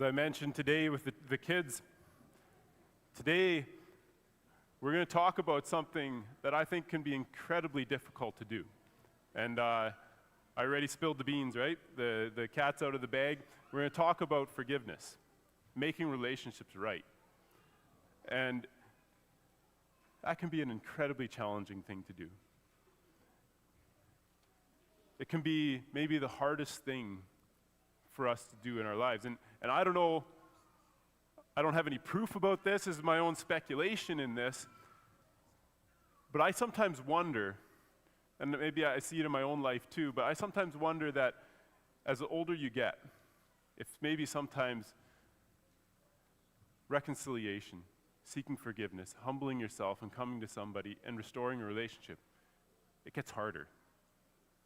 As I mentioned today with the kids, today we're going to talk about something that I think can be incredibly difficult to do. And I already spilled the beans, right? The cat's out of the bag. We're going to talk about forgiveness, making relationships right. And that can be an incredibly challenging thing to do. It can be maybe the hardest thing for us to do in our lives. And I don't know, I don't have any proof about this. This is my own speculation in this. But I sometimes wonder, and maybe I see it in my own life too, but I sometimes wonder that as the older you get, if maybe sometimes reconciliation, seeking forgiveness, humbling yourself and coming to somebody and restoring a relationship, it gets harder.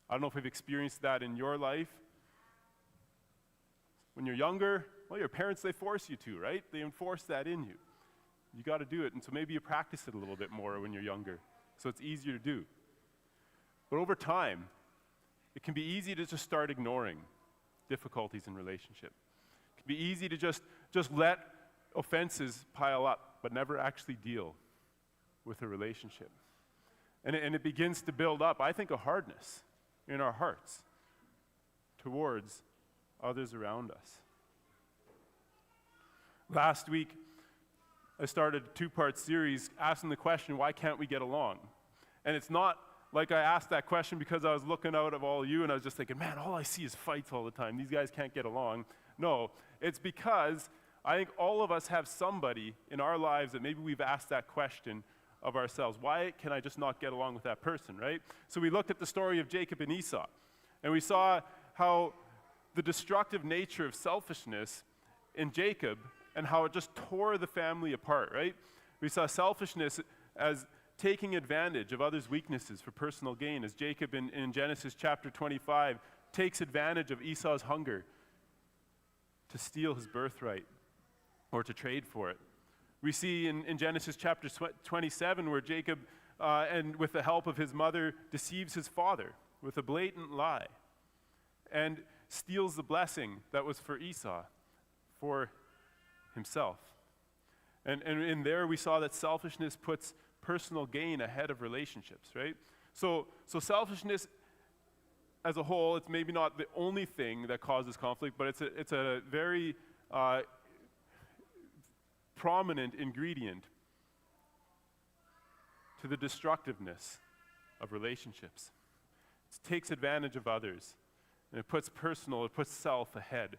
I don't know if you've experienced that in your life. When you're younger, well, your parents, they force you to, right? They enforce that in you. You got to do it, and so maybe you practice it a little bit more when you're younger, so it's easier to do. But over time, it can be easy to just start ignoring difficulties in relationship. It can be easy to just let offenses pile up, but never actually deal with a relationship. And it begins to build up, I think, a hardness in our hearts towards others around us. Last week, I started a 2-part series asking the question, why can't we get along? And it's not like I asked that question because I was looking out of all of you and I was just thinking, man, all I see is fights all the time. These guys can't get along. No, it's because I think all of us have somebody in our lives that maybe we've asked that question of ourselves. Why can I just not get along with that person, right? So we looked at the story of Jacob and Esau, and we saw how the destructive nature of selfishness in Jacob and how it just tore the family apart, right? We saw selfishness as taking advantage of others' weaknesses for personal gain, as Jacob in Genesis chapter 25 takes advantage of Esau's hunger to steal his birthright or to trade for it. We see in Genesis chapter 27 where Jacob, and with the help of his mother, deceives his father with a blatant lie and steals the blessing that was for Esau, for himself. And in there we saw that selfishness puts personal gain ahead of relationships, right? So selfishness as a whole, it's maybe not the only thing that causes conflict, but it's a very prominent ingredient to the destructiveness of relationships. It takes advantage of others, and it puts self ahead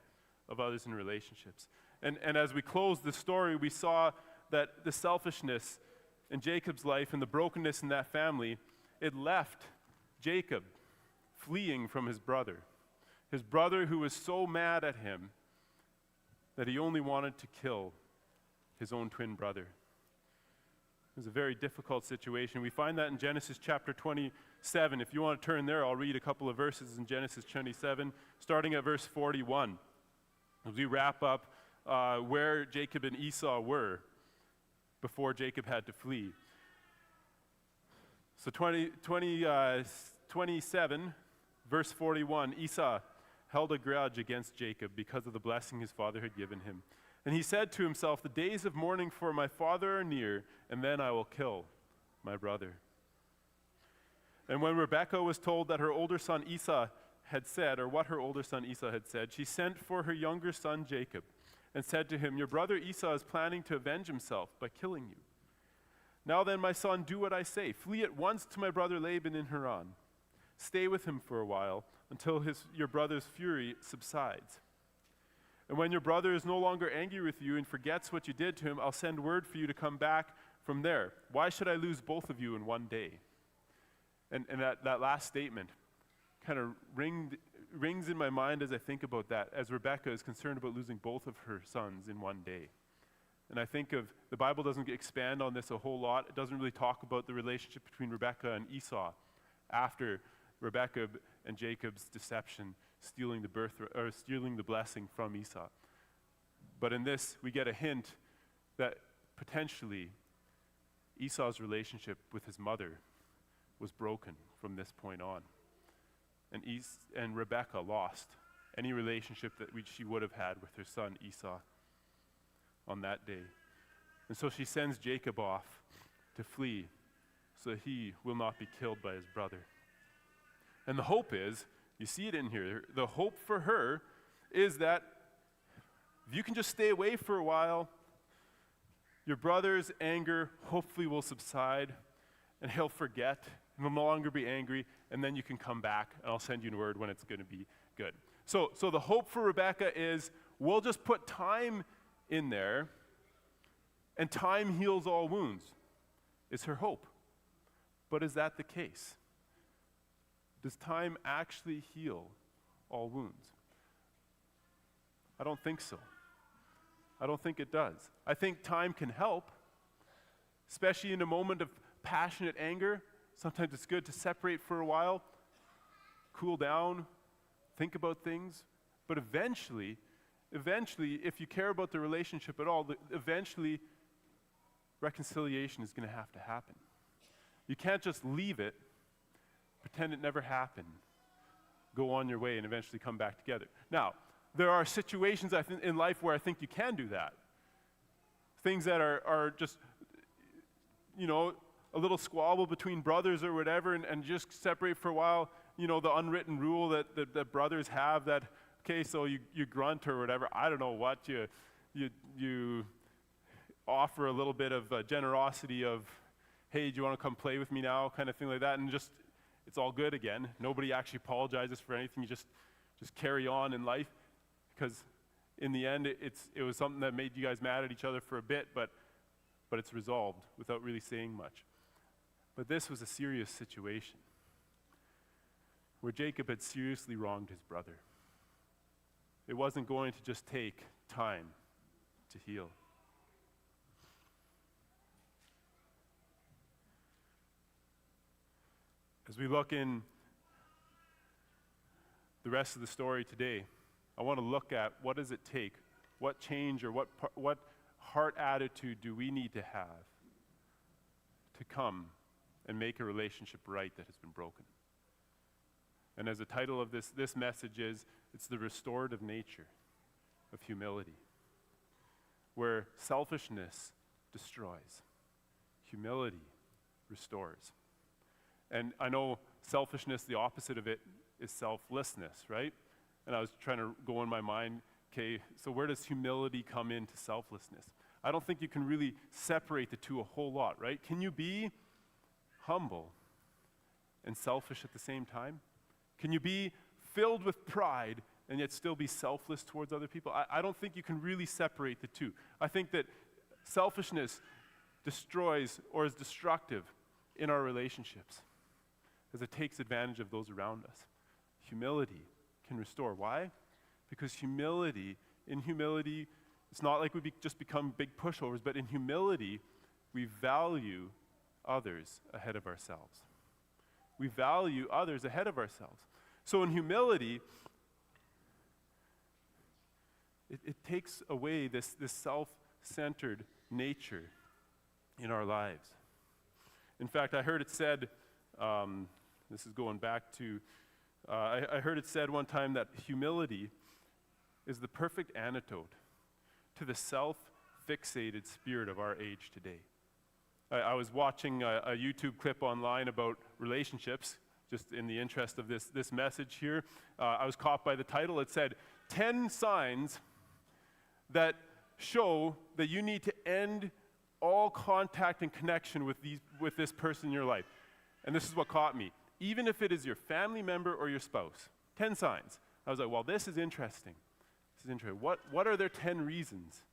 of others in relationships. And as we close the story, we saw that the selfishness in Jacob's life and the brokenness in that family, it left Jacob fleeing from his brother who was so mad at him that he only wanted to kill his own twin brother. It was a very difficult situation. We find that in Genesis chapter 27. If you want to turn there, I'll read a couple of verses in Genesis 27, starting at verse 41. As we wrap up where Jacob and Esau were before Jacob had to flee. So 27, verse 41, Esau held a grudge against Jacob because of the blessing his father had given him. And he said to himself, the days of mourning for my father are near, and then I will kill my brother. And when Rebekah was told that her older son Esau had said, or what her older son Esau had said, she sent for her younger son Jacob and said to him, your brother Esau is planning to avenge himself by killing you. Now then, my son, do what I say. Flee at once to my brother Laban in Haran. Stay with him for a while until your brother's fury subsides. And when your brother is no longer angry with you and forgets what you did to him, I'll send word for you to come back from there. Why should I lose both of you in one day? And that last statement kind of rings in my mind as I think about that, as Rebekah is concerned about losing both of her sons in one day. And I think of, the Bible doesn't expand on this a whole lot. It doesn't really talk about the relationship between Rebekah and Esau after Rebekah and Jacob's deception, stealing the blessing from Esau. But in this, we get a hint that potentially Esau's relationship with his mother was broken from this point on. And Rebekah lost any relationship that she would have had with her son Esau on that day. And so she sends Jacob off to flee so that he will not be killed by his brother. And the hope is, you see it in here, the hope for her is that if you can just stay away for a while, your brother's anger hopefully will subside, and he'll forget, and he'll no longer be angry, and then you can come back, and I'll send you a word when it's going to be good. So the hope for Rebekah is, we'll just put time in there, and time heals all wounds, is her hope. But is that the case? Does time actually heal all wounds? I don't think so. I don't think it does. I think time can help, especially in a moment of passionate anger. Sometimes it's good to separate for a while, cool down, think about things. But eventually, if you care about the relationship at all, eventually reconciliation is going to happen. You can't just leave it, pretend it never happened, go on your way, and eventually come back together. Now, there are situations in life where I think you can do that. Things that are just, a little squabble between brothers or whatever, and just separate for a while. The unwritten rule that brothers have that, okay, so you grunt or whatever, I don't know what, you offer a little bit of generosity of, hey, do you want to come play with me now, kind of thing like that, and just, it's all good again. Nobody actually apologizes for anything. You just carry on in life, because in the end, it was something that made you guys mad at each other for a bit, but it's resolved without really saying much. But this was a serious situation where Jacob had seriously wronged his brother. It wasn't going to just take time to heal. As we look in the rest of the story today, I want to look at what does it take, what change or what heart attitude do we need to have to come and make a relationship right that has been broken. And as the title of this message is, it's the restorative nature of humility, where selfishness destroys, humility restores. And I know selfishness, the opposite of it is selflessness, right? And I was trying to go in my mind, okay, so where does humility come into selflessness? I don't think you can really separate the two a whole lot, right? Can you be humble and selfish at the same time? Can you be filled with pride and yet still be selfless towards other people? I don't think you can really separate the two. I think that selfishness destroys or is destructive in our relationships as it takes advantage of those around us. Humility can restore. Why? Because in humility, it's not like we just become big pushovers, but in humility, we value others ahead of ourselves. We value others ahead of ourselves. So in humility, it takes away this self-centered nature in our lives. In fact, I heard it said, this is going back to, I heard it said one time that humility is the perfect antidote to the self-fixated spirit of our age today. I was watching a YouTube clip online about relationships, just in the interest of this message here. I was caught by the title. It said, 10 signs that show that you need to end all contact and connection with this person in your life. And this is what caught me. Even if it is your family member or your spouse. 10 signs. I was like, well, this is interesting. This is interesting. What are their 10 reasons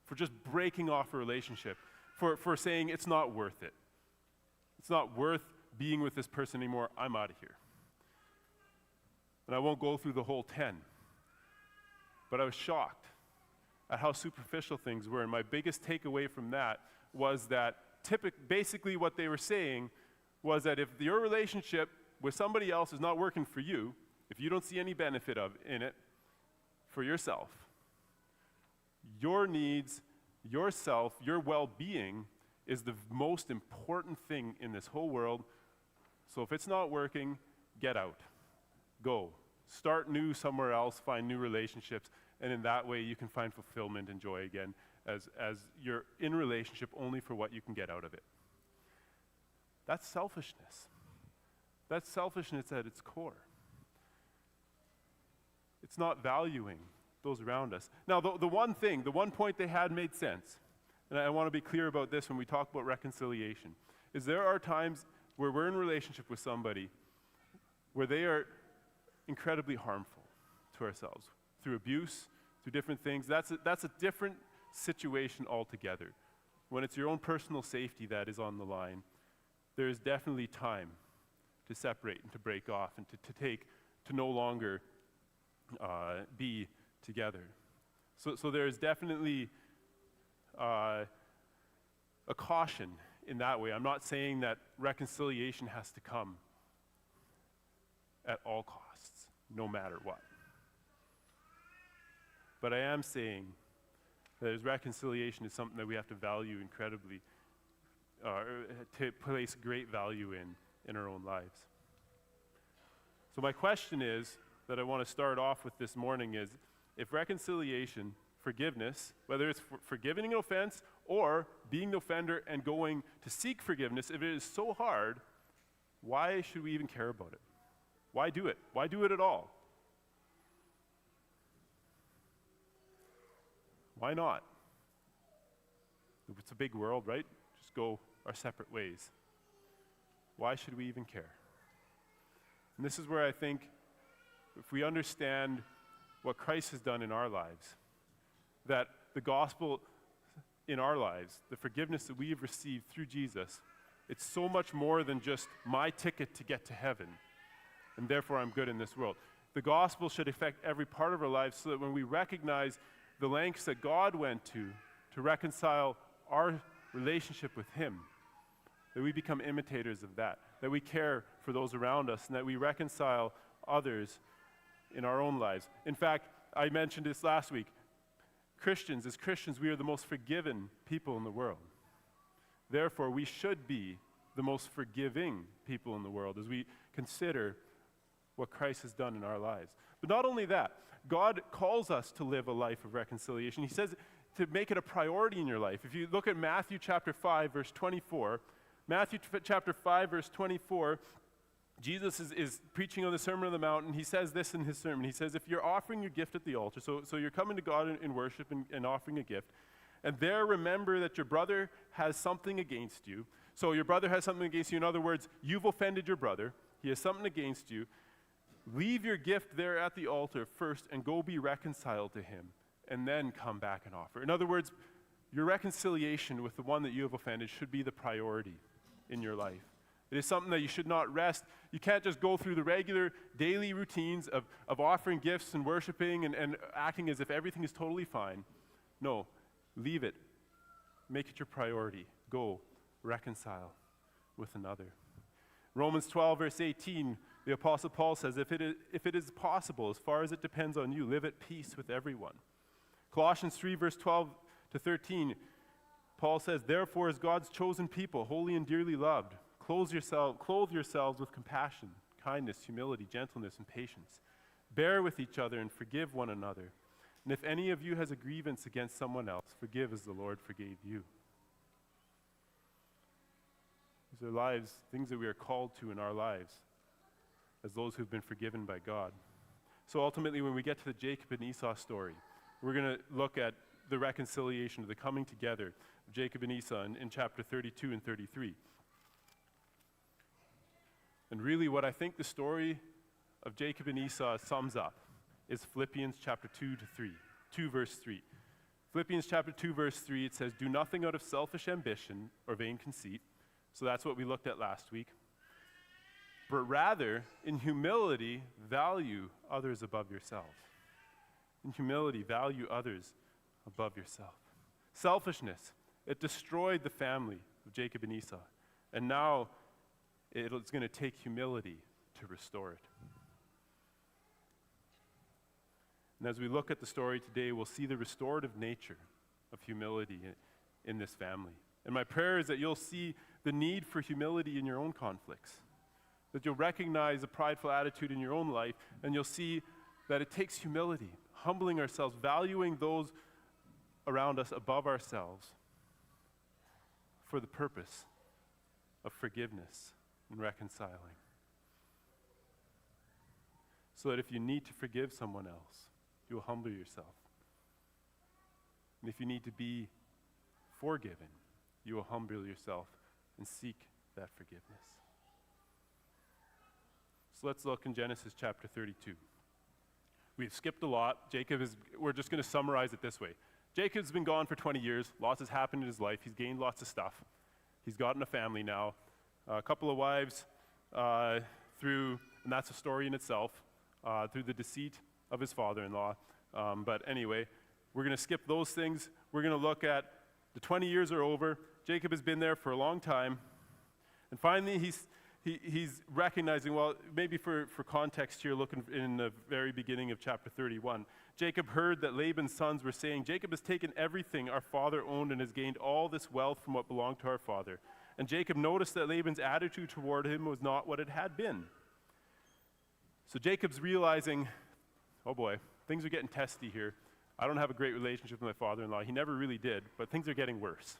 for just breaking off a relationship? For saying it's not worth it. It's not worth being with this person anymore. I'm out of here. And I won't go through the whole 10. But I was shocked at how superficial things were. And my biggest takeaway from that was that basically what they were saying was that if your relationship with somebody else is not working for you, if you don't see any benefit in it for yourself, your needs, yourself, your well-being is the most important thing in this whole world. So if it's not working, get out. Go. Start new somewhere else, find new relationships, and in that way you can find fulfillment and joy again as you're in relationship only for what you can get out of it. That's selfishness. That's selfishness at its core. It's not valuing those around us. Now, the one point they had made sense, and I want to be clear about this when we talk about reconciliation, is there are times where we're in relationship with somebody where they are incredibly harmful to ourselves through abuse, through different things. That's a different situation altogether. When it's your own personal safety that is on the line, there is definitely time to separate and to break off and to no longer be together. So there is definitely a caution in that way. I'm not saying that reconciliation has to come at all costs, no matter what. But I am saying that reconciliation is something that we have to value incredibly, to place great value in our own lives. So my question is, that I want to start off with this morning is, if reconciliation, forgiveness, whether it's forgiving an offense or being the offender and going to seek forgiveness, if it is so hard, why should we even care about it? Why do it? Why do it at all? Why not? It's a big world, right? Just go our separate ways. Why should we even care? And this is where I think if we understand what Christ has done in our lives, that the gospel in our lives, the forgiveness that we have received through Jesus, it's so much more than just my ticket to get to heaven, and therefore I'm good in this world. The gospel should affect every part of our lives so that when we recognize the lengths that God went to reconcile our relationship with Him, that we become imitators of that we care for those around us, and that we reconcile others in our own lives. In fact, I mentioned this last week. As Christians, we are the most forgiven people in the world. Therefore, we should be the most forgiving people in the world as we consider what Christ has done in our lives. But not only that, God calls us to live a life of reconciliation. He says to make it a priority in your life. If you look at Matthew chapter 5, verse 24, Matthew chapter 5, verse 24, Jesus is preaching on the Sermon on the Mount, and he says this in his sermon. He says, if you're offering your gift at the altar, so you're coming to God in worship and offering a gift, and there remember that your brother has something against you. So your brother has something against you. In other words, you've offended your brother. He has something against you. Leave your gift there at the altar first and go be reconciled to him, and then come back and offer. In other words, your reconciliation with the one that you have offended should be the priority in your life. It is something that you should not rest. You can't just go through the regular daily routines of offering gifts and worshiping and acting as if everything is totally fine. No, leave it. Make it your priority. Go reconcile with another. Romans 12, verse 18, the Apostle Paul says, if it is possible, as far as it depends on you, live at peace with everyone. Colossians 3, verse 12 to 13, Paul says, therefore, as God's chosen people, holy and dearly loved, clothe yourselves with compassion, kindness, humility, gentleness, and patience. Bear with each other and forgive one another. And if any of you has a grievance against someone else, forgive as the Lord forgave you. These are lives, things that we are called to in our lives as those who've been forgiven by God. So ultimately, when we get to the Jacob and Esau story, we're going to look at the reconciliation, the coming together of Jacob and Esau in chapter 32 and 33. And really what I think the story of Jacob and Esau sums up is Philippians chapter 2 verse 3. Philippians chapter 2 verse 3, it says, do nothing out of selfish ambition or vain conceit. So that's what we looked at last week. But rather, in humility, value others above yourself. In humility, value others above yourself. Selfishness, it destroyed the family of Jacob and Esau. And now it's going to take humility to restore it. And as we look at the story today, we'll see the restorative nature of humility in this family. And my prayer is that you'll see the need for humility in your own conflicts. that you'll recognize a prideful attitude in your own life, and you'll see that it takes humility, humbling ourselves, valuing those around us above ourselves for the purpose of forgiveness and reconciling. So that if you need to forgive someone else, you'll humble yourself. And if you need to be forgiven, you will humble yourself and seek that forgiveness. So let's look in Genesis chapter 32. We've skipped a lot. We're just going to summarize it this way. Jacob's been gone for 20 years. Lots has happened in his life. He's gained lots of stuff. He's gotten a family now, a couple of wives and that's a story in itself, through the deceit of his father-in-law. But anyway, we're going to skip those things. We're going to look at the 20 years are over. Jacob has been there for a long time. And finally, he's recognizing, well, maybe for context here, looking in the very beginning of chapter 31, Jacob heard that Laban's sons were saying, Jacob has taken everything our father owned and has gained all this wealth from what belonged to our father. And Jacob noticed that Laban's attitude toward him was not what it had been. So Jacob's realizing, oh boy, things are getting testy here. I don't have a great relationship with my father-in-law. He never really did, but things are getting worse.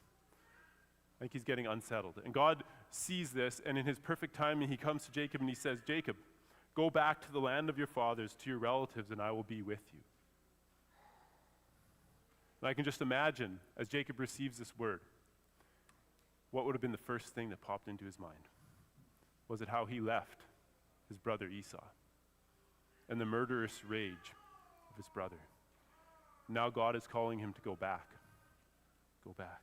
I think he's getting unsettled. And God sees this, and in his perfect timing, he comes to Jacob and he says, Jacob, go back to the land of your fathers, to your relatives, and I will be with you. And I can just imagine, as Jacob receives this word, what would have been the first thing that popped into his mind? Was it how he left his brother Esau and the murderous rage of his brother? Now God is calling him to go back. Go back.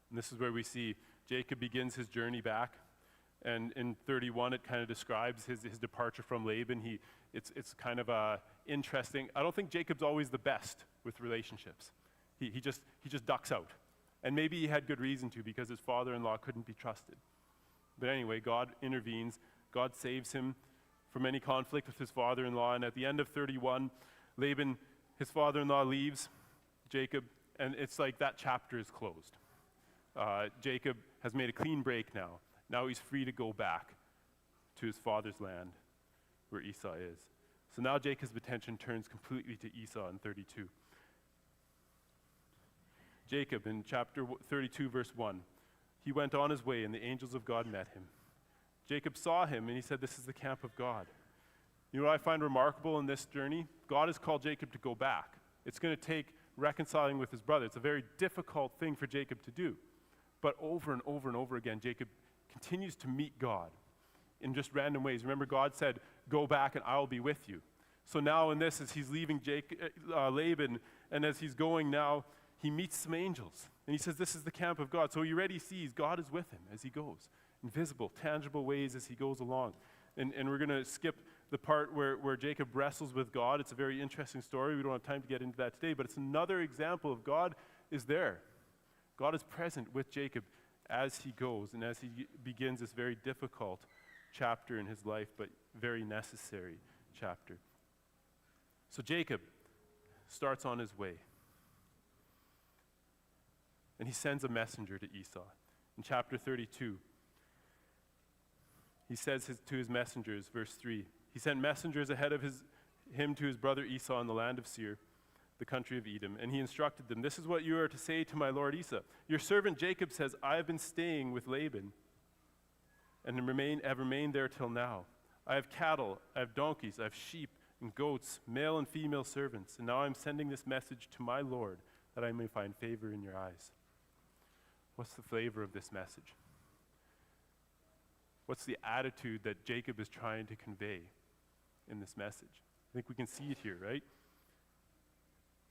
And this is where we see Jacob begins his journey back. And in 31, it kind of describes his departure from Laban. It's kind of interesting. I don't think Jacob's always the best with relationships. He just ducks out. And maybe he had good reason to, because his father-in-law couldn't be trusted. But anyway, God intervenes. God saves him from any conflict with his father-in-law. And at the end of 31, Laban, his father-in-law, leaves Jacob, and it's like that chapter is closed. Jacob has made a clean break now. Now he's free to go back to his father's land where Esau is. So now Jacob's attention turns completely to Esau in 32. Jacob, in chapter 32, verse 1, he went on his way, and the angels of God met him. Jacob saw him, and he said, this is the camp of God. You know what I find remarkable in this journey? God has called Jacob to go back. It's going to take reconciling with his brother. It's a very difficult thing for Jacob to do. But over and over and over again, Jacob continues to meet God in just random ways. Remember, God said, go back and I'll be with you. So now in this, as he's leaving Laban, and as he's going now, he meets some angels. And he says, this is the camp of God. So he already sees God is with him as he goes. In visible, tangible ways as he goes along. And we're going to skip the part where Jacob wrestles with God. It's a very interesting story. We don't have time to get into that today, but it's another example of God is there. God is present with Jacob as he goes and as he begins this very difficult chapter in his life, but very necessary chapter. So Jacob starts on his way. And he sends a messenger to Esau. In chapter 32, he says to his messengers, verse 3, he sent messengers ahead of him to his brother Esau in the land of Seir, the country of Edom, and he instructed them, this is what you are to say to my lord Esau. Your servant Jacob says, I have been staying with Laban and have remained there till now. I have cattle, I have donkeys, I have sheep and goats, male and female servants, and now I'm sending this message to my lord that I may find favor in your eyes. What's the flavor of this message? What's the attitude that Jacob is trying to convey in this message? I think we can see it here, right?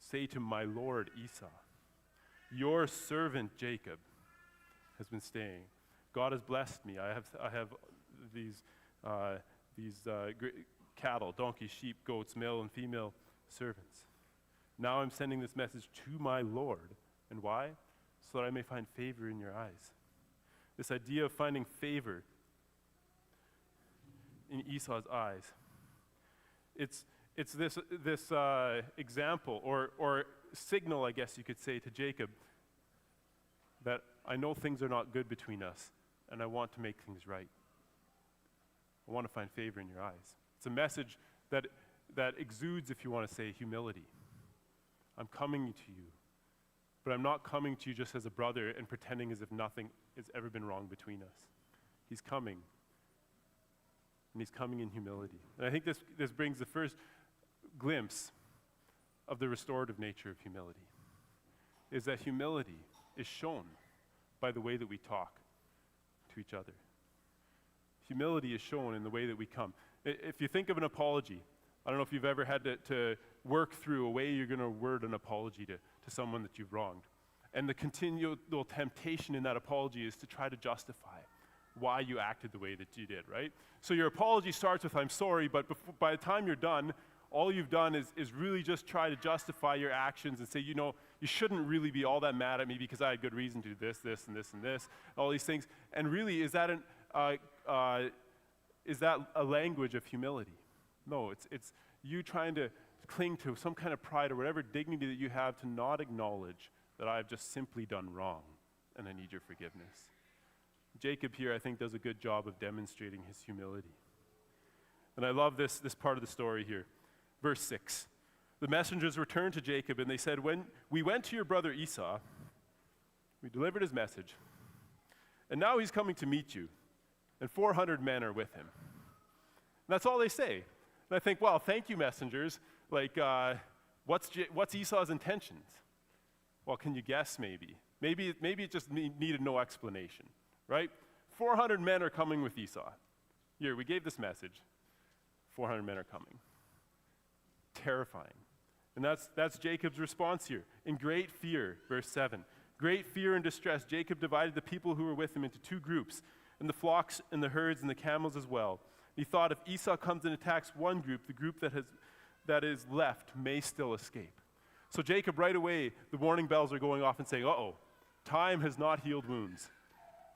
Say to my lord Esau, your servant Jacob has been staying. God has blessed me. I have these cattle, donkeys, sheep, goats, male and female servants. Now I'm sending this message to my Lord. And why? So that I may find favor in your eyes. This idea of finding favor in Esau's eyes. It's this example or signal, I guess you could say, to Jacob that I know things are not good between us, and I want to make things right. I want to find favor in your eyes. It's a message that exudes, if you want to say, humility. I'm coming to you, but I'm not coming to you just as a brother and pretending as if nothing has ever been wrong between us. He's coming, and he's coming in humility. And I think this brings the first glimpse of the restorative nature of humility, is that humility is shown by the way that we talk to each other. Humility is shown in the way that we come. If you think of an apology, I don't know if you've ever had to work through a way you're going to word an apology to someone that you've wronged. And the continual temptation in that apology is to try to justify why you acted the way that you did, right? So your apology starts with, I'm sorry, but by the time you're done, all you've done is really just try to justify your actions and say, you shouldn't really be all that mad at me because I had good reason to do this, this, and this, and this, all these things. And really, is that a language of humility? No, it's you trying to cling to some kind of pride or whatever dignity that you have to not acknowledge that I've just simply done wrong and I need your forgiveness. Jacob here, I think, does a good job of demonstrating his humility. And I love this part of the story here. Verse 6, the messengers returned to Jacob and they said, when we went to your brother Esau, we delivered his message, and now he's coming to meet you, and 400 men are with him. And that's all they say. And I think, well, thank you, messengers. Like, what's Esau's intentions? Well, can you guess maybe? Maybe it just needed no explanation, right? 400 men are coming with Esau. Here, we gave this message. 400 men are coming. Terrifying. And that's Jacob's response here. In great fear, verse 7. Great fear and distress, Jacob divided the people who were with him into two groups, and the flocks and the herds and the camels as well. He thought, if Esau comes and attacks one group, the group that is left may still escape. So Jacob, right away, the warning bells are going off and saying, uh-oh, time has not healed wounds.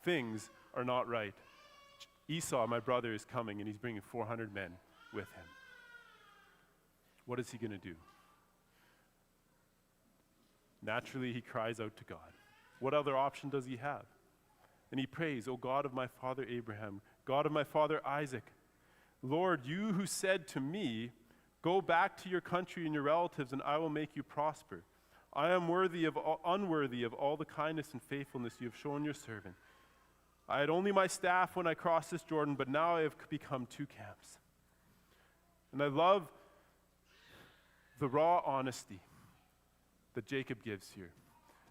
Things are not right. Esau, my brother, is coming, and he's bringing 400 men with him. What is he going to do? Naturally, he cries out to God. What other option does he have? And he prays, O God of my father Abraham, God of my father Isaac, Lord, you who said to me, go back to your country and your relatives, and I will make you prosper. I am unworthy of all the kindness and faithfulness you have shown your servant. I had only my staff when I crossed this Jordan, but now I have become two camps. And I love the raw honesty that Jacob gives here.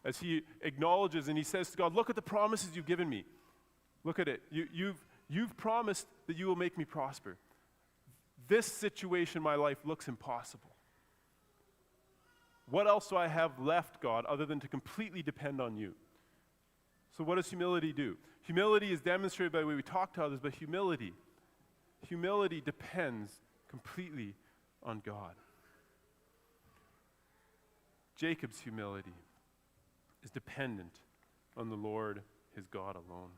As he acknowledges and he says to God, look at the promises you've given me. Look at it. You've promised that you will make me prosper. This situation in my life looks impossible. What else do I have left, God, other than to completely depend on you? So what does humility do? Humility is demonstrated by the way we talk to others, but humility depends completely on God. Jacob's humility is dependent on the Lord, his God alone.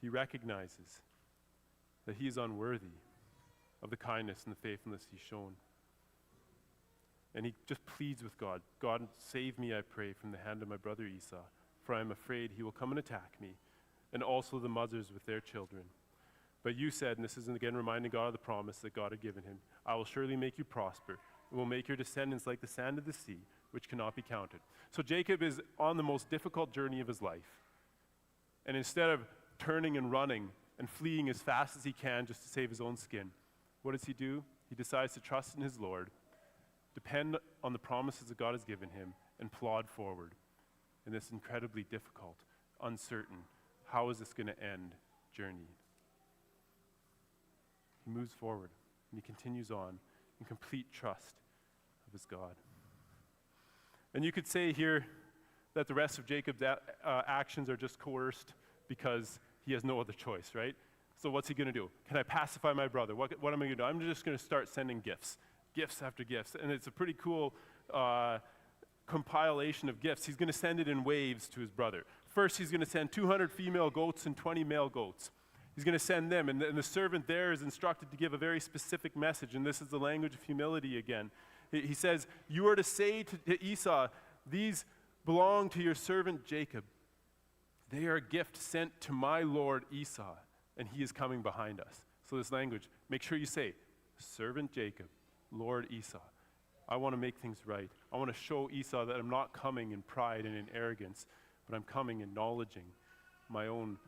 He recognizes that he is unworthy of the kindness and the faithfulness he's shown. And he just pleads with God, God, save me, I pray, from the hand of my brother Esau, for I am afraid he will come and attack me, and also the mothers with their children. But you said, and this is again reminding God of the promise that God had given him, I will surely make you prosper, and will make your descendants like the sand of the sea, which cannot be counted. So Jacob is on the most difficult journey of his life. And instead of turning and running and fleeing as fast as he can just to save his own skin, what does he do? He decides to trust in his Lord, depend on the promises that God has given him, and plod forward in this incredibly difficult, uncertain, how is this going to end journey. He moves forward and he continues on in complete trust of his God. And you could say here that the rest of Jacob's actions are just coerced because he has no other choice, right? So what's he going to do? Can I pacify my brother? What am I going to do? I'm just going to start sending gifts after gifts. And it's a pretty cool compilation of gifts. He's going to send it in waves to his brother. First, he's going to send 200 female goats and 20 male goats. He's going to send them, and the servant there is instructed to give a very specific message, and this is the language of humility again. He says, you are to say to Esau, these belong to your servant Jacob. They are a gift sent to my lord Esau, and he is coming behind us. So this language, make sure you say, servant Jacob, Lord Esau. I want to make things right. I want to show Esau that I'm not coming in pride and in arrogance, but I'm coming acknowledging my own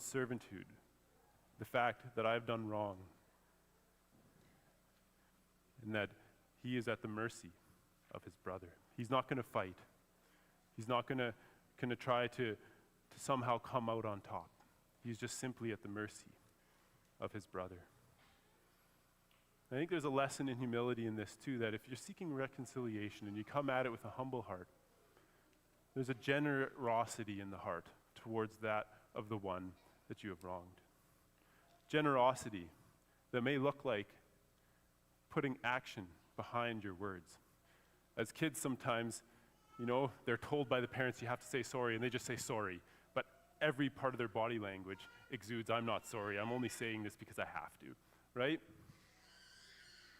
servitude, the fact that I've done wrong, and that he is at the mercy of his brother. He's not going to fight. He's not going to try to somehow come out on top. He's just simply at the mercy of his brother. I think there's a lesson in humility in this too, that if you're seeking reconciliation and you come at it with a humble heart, there's a generosity in the heart towards that of the one that you have wronged. Generosity that may look like putting action behind your words. As kids sometimes, they're told by the parents you have to say sorry, and they just say sorry. But every part of their body language exudes, I'm not sorry, I'm only saying this because I have to, right?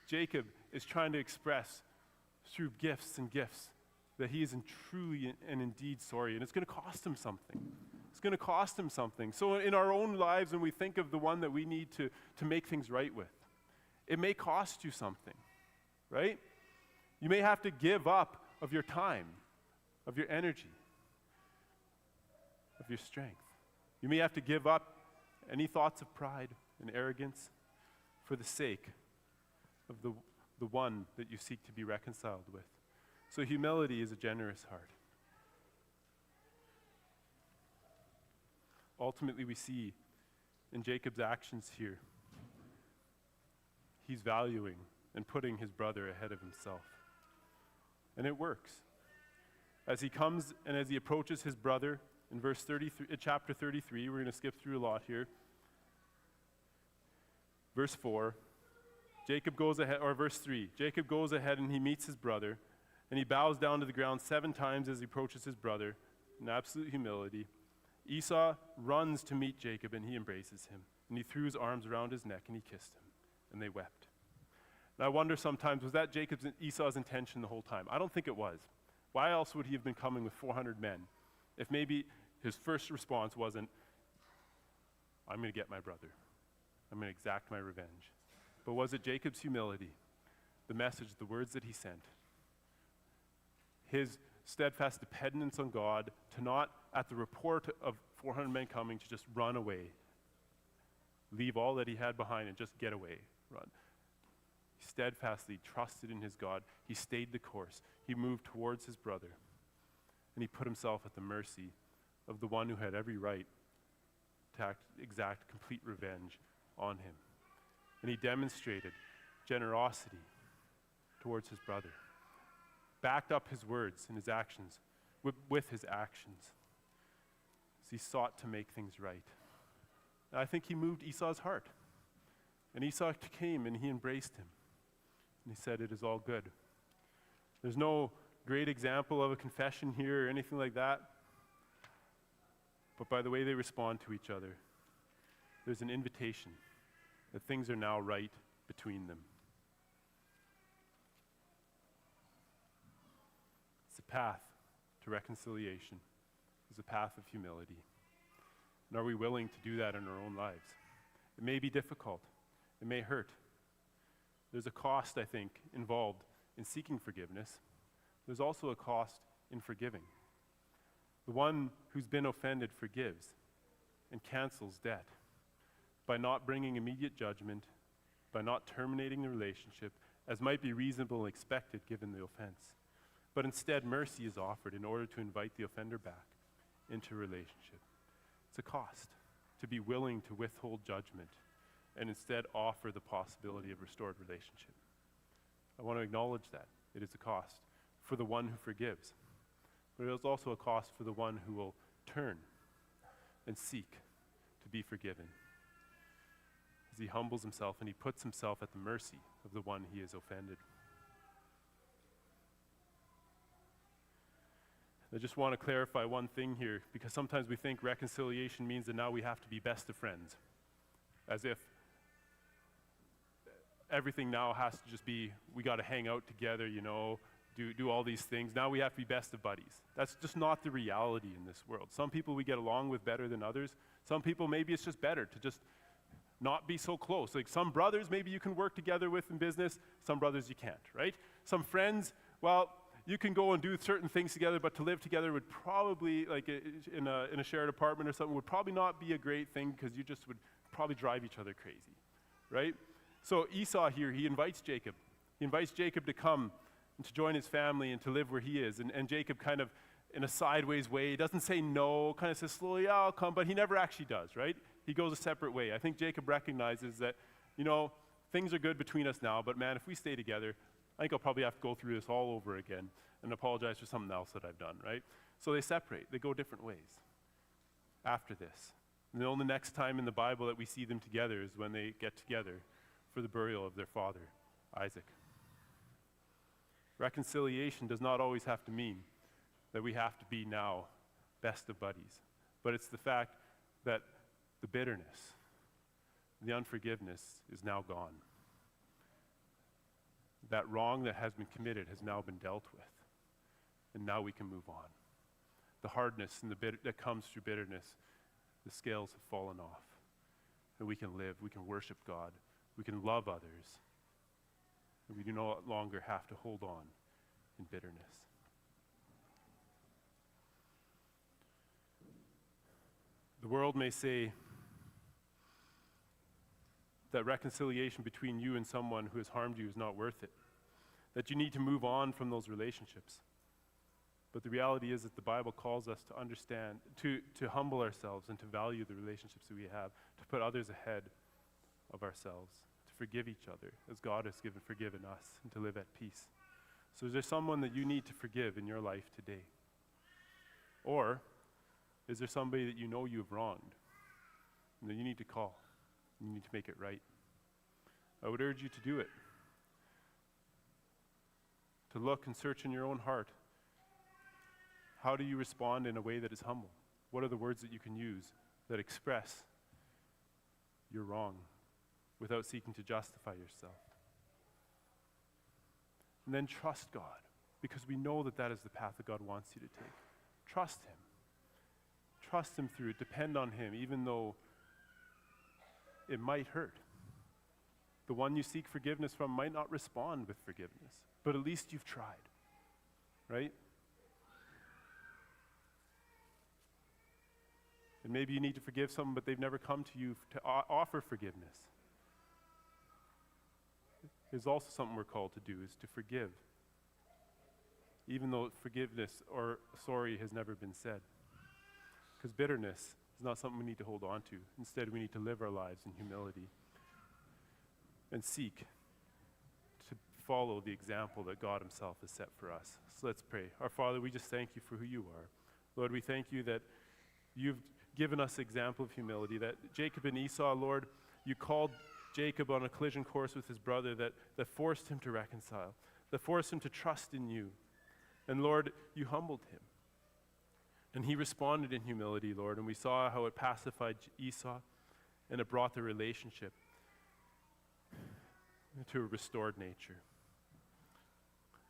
Jacob is trying to express through gifts and gifts that he is truly and indeed sorry, and it's going to cost him something. It's going to cost him something. So in our own lives, when we think of the one that we need to make things right with, it may cost you something, right? You may have to give up of your time, of your energy, of your strength. You may have to give up any thoughts of pride and arrogance for the sake of the one that you seek to be reconciled with. So humility is a generous heart. Ultimately, we see in Jacob's actions here, he's valuing and putting his brother ahead of himself. And it works. As he comes and as he approaches his brother, in chapter 33, we're going to skip through a lot here. Verse 4, Jacob goes ahead, or verse 3, Jacob goes ahead and he meets his brother, and he bows down to the ground 7 times as he approaches his brother, in absolute humility. Esau runs to meet Jacob, and he embraces him, and he threw his arms around his neck, and he kissed him, and they wept. And I wonder sometimes, was that Jacob's and Esau's intention the whole time? I don't think it was. Why else would he have been coming with 400 men if maybe his first response wasn't, I'm going to get my brother. I'm going to exact my revenge. But was it Jacob's humility, the message, the words that he sent, his steadfast dependence on God to not, at the report of 400 men coming, to just run away, leave all that he had behind and just get away, run. He steadfastly trusted in his God. He stayed the course. He moved towards his brother, and he put himself at the mercy of the one who had every right to exact complete revenge on him. And he demonstrated generosity towards his brother, backed up his words and his actions with his actions as he sought to make things right. And I think he moved Esau's heart. And Esau came and he embraced him. And he said, it is all good. There's no great example of a confession here or anything like that. But by the way they respond to each other, there's an invitation that things are now right between them. It's a path to reconciliation. It's a path of humility. And are we willing to do that in our own lives? It may be difficult. It may hurt. There's a cost, I think, involved in seeking forgiveness. There's also a cost in forgiving. The one who's been offended forgives and cancels debt by not bringing immediate judgment, by not terminating the relationship, as might be reasonable and expected given the offense. But instead, mercy is offered in order to invite the offender back into a relationship. It's a cost to be willing to withhold judgment and instead offer the possibility of restored relationship. I want to acknowledge that. It is a cost for the one who forgives, but it is also a cost for the one who will turn and seek to be forgiven, as he humbles himself and he puts himself at the mercy of the one he has offended. I just want to clarify one thing here, because sometimes we think reconciliation means that now we have to be best of friends, as if everything now has to just be, we got to hang out together, do all these things. Now we have to be best of buddies. That's just not the reality in this world. Some people we get along with better than others. Some people, maybe it's just better to just not be so close. Like some brothers, maybe you can work together with in business. Some brothers you can't, right? Some friends, well, you can go and do certain things together, but to live together would probably, like in a shared apartment or something, would probably not be a great thing because you just would probably drive each other crazy, right? So Esau here, he invites Jacob. He invites Jacob to come and to join his family and to live where he is. And Jacob kind of, in a sideways way, doesn't say no, kind of says slowly, yeah, I'll come, but he never actually does, right? He goes a separate way. I think Jacob recognizes that, things are good between us now, but man, if we stay together, I think I'll probably have to go through this all over again and apologize for something else that I've done, right? So they separate. They go different ways after this. And the only next time in the Bible that we see them together is when they get together for the burial of their father, Isaac. Reconciliation does not always have to mean that we have to be now best of buddies, but it's the fact that the bitterness, the unforgiveness is now gone. That wrong that has been committed has now been dealt with, and now we can move on. The hardness and that comes through bitterness, the scales have fallen off, and we can live, we can worship God, we can love others, and we do no longer have to hold on in bitterness. The world may say that reconciliation between you and someone who has harmed you is not worth it, that you need to move on from those relationships. But the reality is that the Bible calls us to understand, to humble ourselves and to value the relationships that we have, to put others ahead of ourselves, to forgive each other as God has forgiven us, and to live at peace. So is there someone that you need to forgive in your life today? Or is there somebody that you know you've wronged and that you need to call? You need to make it right. I would urge you to do it. To look and search in your own heart. How do you respond in a way that is humble? What are the words that you can use that express your wrong without seeking to justify yourself? And then trust God, because we know that that is the path that God wants you to take. Trust Him. Trust Him through it. Depend on Him, even though it might hurt. The one you seek forgiveness from might not respond with forgiveness, but at least you've tried, right? And maybe you need to forgive someone, but they've never come to you to offer forgiveness. There's also something we're called to do, is to forgive, even though forgiveness or sorry has never been said. Because bitterness is not something we need to hold on to. Instead, we need to live our lives in humility and seek to follow the example that God Himself has set for us. So let's pray. Our Father, we just thank You for who You are. Lord, we thank You that You've given us example of humility, that Jacob and Esau, Lord, You called Jacob on a collision course with his brother that forced him to reconcile, that forced him to trust in You. And Lord, You humbled him. And he responded in humility, Lord, and we saw how it pacified Esau and it brought the relationship to a restored nature.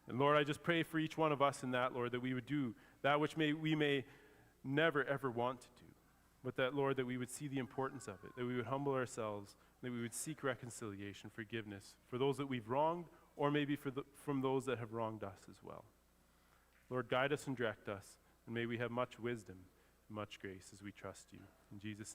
And Lord, I just pray for each one of us in that, Lord, that we would do that which we may never ever want to do, but that, Lord, that we would see the importance of it, that we would humble ourselves, that we would seek reconciliation, forgiveness for those that we've wronged, or maybe from those that have wronged us as well. Lord, guide us and direct us, and may we have much wisdom and much grace as we trust You. In Jesus' name.